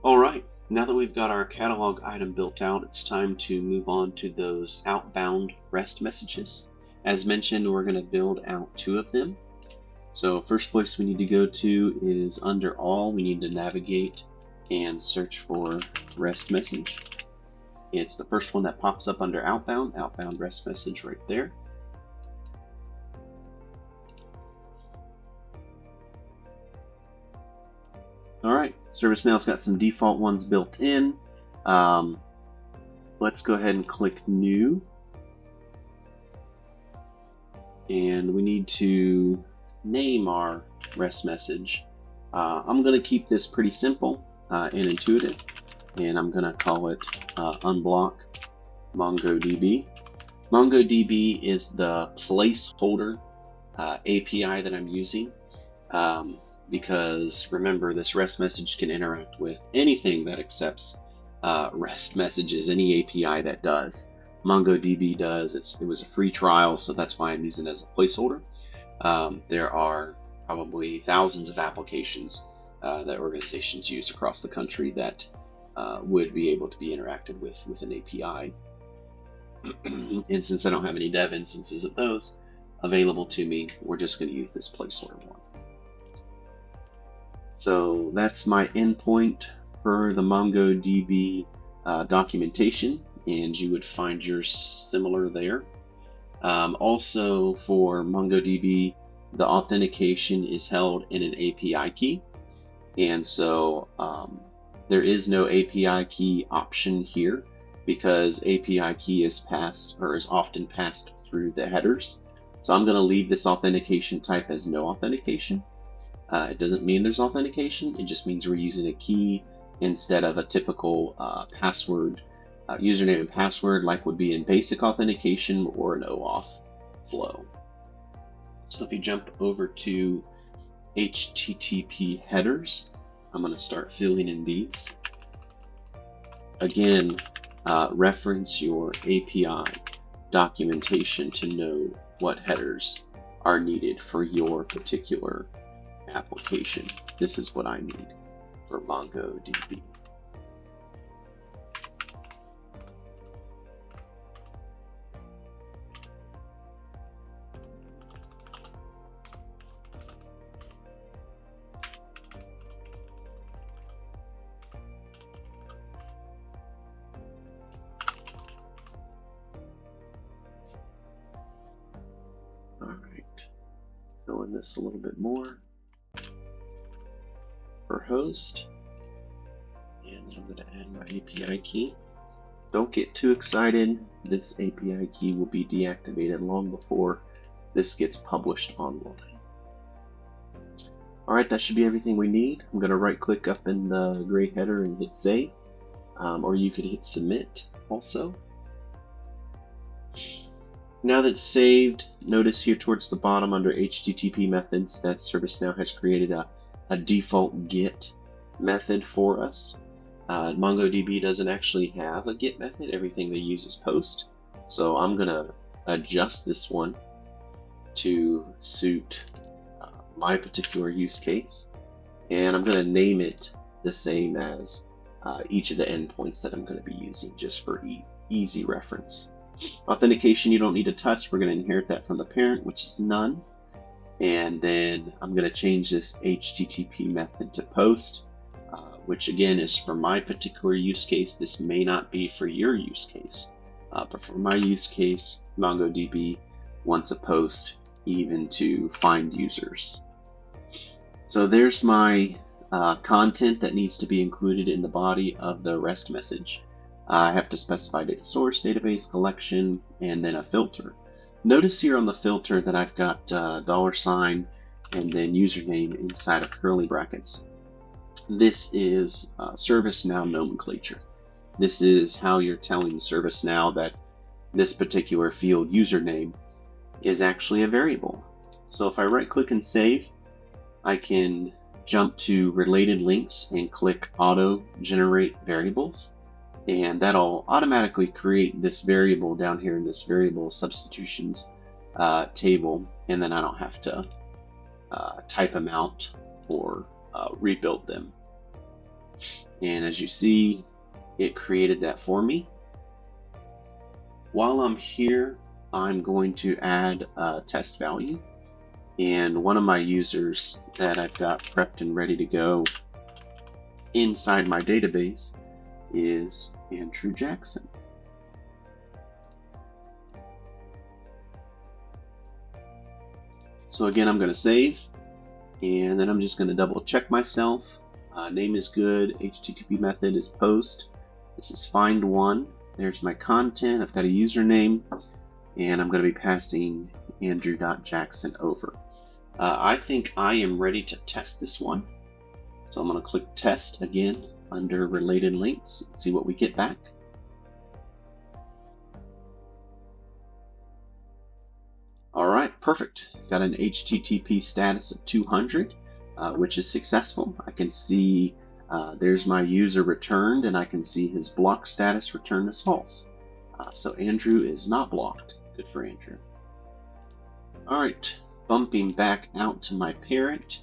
All right, now that we've got our catalog item built out, it's time to move on to those outbound REST messages. As mentioned, we're going to build out two of them. So first place we need to go to is under all. We need to navigate and search for REST message. It's the first one that pops up under outbound REST message right there. All right, ServiceNow's got some default ones built in. Let's go ahead and click new. And we need to name our REST message. I'm going to keep this pretty simple and intuitive, and I'm going to call it unblock MongoDB. MongoDB is the placeholder API that I'm using because remember, this REST message can interact with anything that accepts REST messages, any API that does. MongoDB does. It was a free trial, so that's why I'm using it as a placeholder. There are probably thousands of applications that organizations use across the country that would be able to be interacted with an API. And since I don't have any dev instances of those available to me, we're just going to use this placeholder one. So that's my endpoint for the MongoDB documentation, and you would find yours similar there. Also for MongoDB, the authentication is held in an API key, and so there is no API key option here because API key is passed or is often passed through the headers. So I'm going to leave this authentication type as no authentication. It doesn't mean there's authentication, it just means we're using a key instead of a typical password, username and password like would be in basic authentication or an OAuth flow. So if you jump over to HTTP headers, I'm going to start filling in these. Again, reference your API documentation to know what headers are needed for your particular application. This is what I need for MongoDB. All right, fill in this a little bit more. For host, and I'm going to add my API key. Don't get too excited. This API key will be deactivated long before this gets published online. All right, that should be everything we need. I'm going to right click up in the gray header and hit save, or you could hit submit also. Now that it's saved, notice here towards the bottom under HTTP methods that ServiceNow has created a default GET method for us. MongoDB doesn't actually have a GET method. Everything they use is POST. So I'm going to adjust this one to suit my particular use case. And I'm going to name it the same as each of the endpoints that I'm going to be using just for easy reference. Authentication you don't need to touch. We're going to inherit that from the parent, which is none. And then I'm going to change this HTTP method to POST, which again is for my particular use case. This may not be for your use case, but for my use case, MongoDB wants a POST even to find users. So there's my content that needs to be included in the body of the REST message. I have to specify data source, database, collection, and then a filter. Notice here on the filter that I've got $, and then username inside of curly brackets. This is ServiceNow nomenclature. This is how you're telling ServiceNow that this particular field username is actually a variable. So if I right click and save, I can jump to related links and click auto generate variables. And that'll automatically create this variable down here in this variable substitutions table, and then I don't have to type them out or rebuild them. And as you see, it created that for me. While I'm here, I'm going to add a test value. And one of my users that I've got prepped and ready to go inside my database is Andrew Jackson. So again, I'm going to save, and then I'm just going to double check myself. Name is good, HTTP method is post. This is find one. There's my content. I've got a username, and I'm going to be passing Andrew.Jackson over. I think I am ready to test this one. So I'm going to click test again under related links, see what we get back. All right, perfect. Got an HTTP status of 200, which is successful. I can see there's my user returned, and I can see his block status returned as false. So Andrew is not blocked. Good for Andrew. All right, bumping back out to my parent.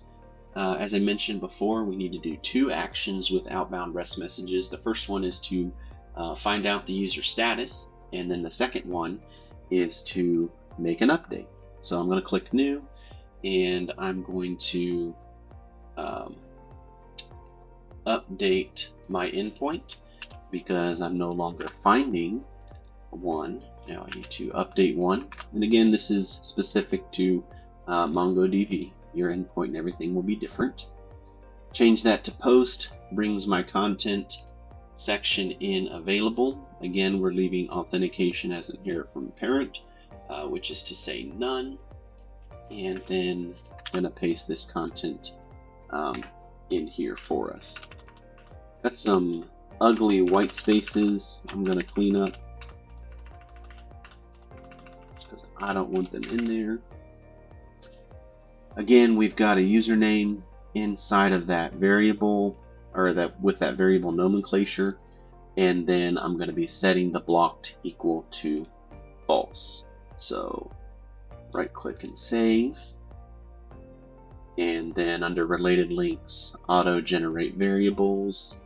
As I mentioned before, we need to do two actions with outbound REST messages. The first one is to find out the user status, and then the second one is to make an update. So I'm going to click new, and I'm going to update my endpoint because I'm no longer finding one. Now I need to update one, and again, this is specific to MongoDB. Your endpoint and everything will be different. Change that to post, brings my content section in available. Again, we're leaving authentication as inherit from parent, which is to say none. And then I'm going to paste this content in here for us. Got some ugly white spaces I'm going to clean up because I don't want them in there. Again, we've got a username inside of that variable, or that with that variable nomenclature, and then I'm going to be setting the blocked equal to false. So right click and save, and then under related links, auto generate variables.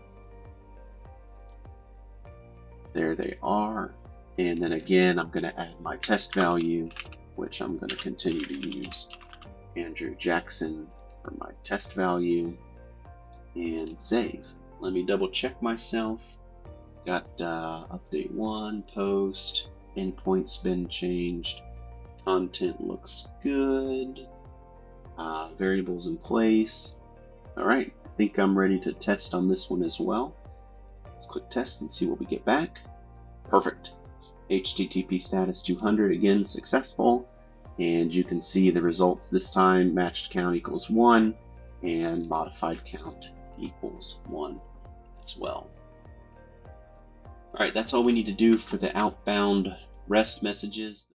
There they are. And then again, I'm going to add my test value, which I'm going to continue to use Andrew Jackson for my test value, and save. Let me double check myself. Got update one, post, endpoint's been changed, content looks good, variables in place. All right, I think I'm ready to test on this one as well. Let's click test and see what we get back. Perfect. HTTP status 200, again successful. And you can see the results this time. Matched count equals 1, and modified count equals 1 as well. All right, that's all we need to do for the outbound REST messages.